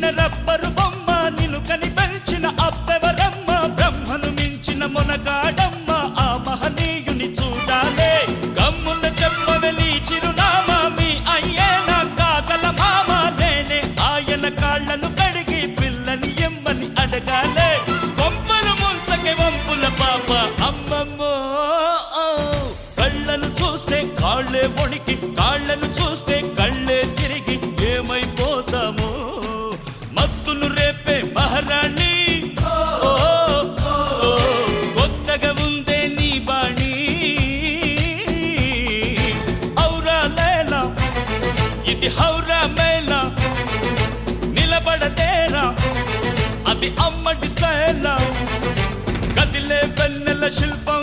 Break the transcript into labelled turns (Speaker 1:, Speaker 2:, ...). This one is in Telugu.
Speaker 1: చిన్న రబ్బరు బొమ్మ నిన్ను కని పెంచిన అబ్బెవరమ్మ బ్రహ్మను మించిన మొనగాడమ్మ ఆ మహనీయుని చూడాలే గమ్మున చెప్పవెలి చిరునామా మీ అయ్యేనా కాదల మామ నేనే ఆయన కాళ్ళను కడిగి పిల్లని ఎమ్మని అడగాలే కొంపలు ముంచకే వంపుల పాప అమ్మమ్మో కళ్ళను చూస్తే కాళ్ళే వణికి కాళ్ళను చూస్తే కళ్ళే తిరిగి ఏమైపోతామో మత్తును రేపే మహారాణి కొత్తగా ఉందే నీ బాణి ఔరా లేలా ఇది హౌరా మేళా నిలబడతేరా అది అమ్మడి స్టైలా కదిలే వెన్నెల శిల్పం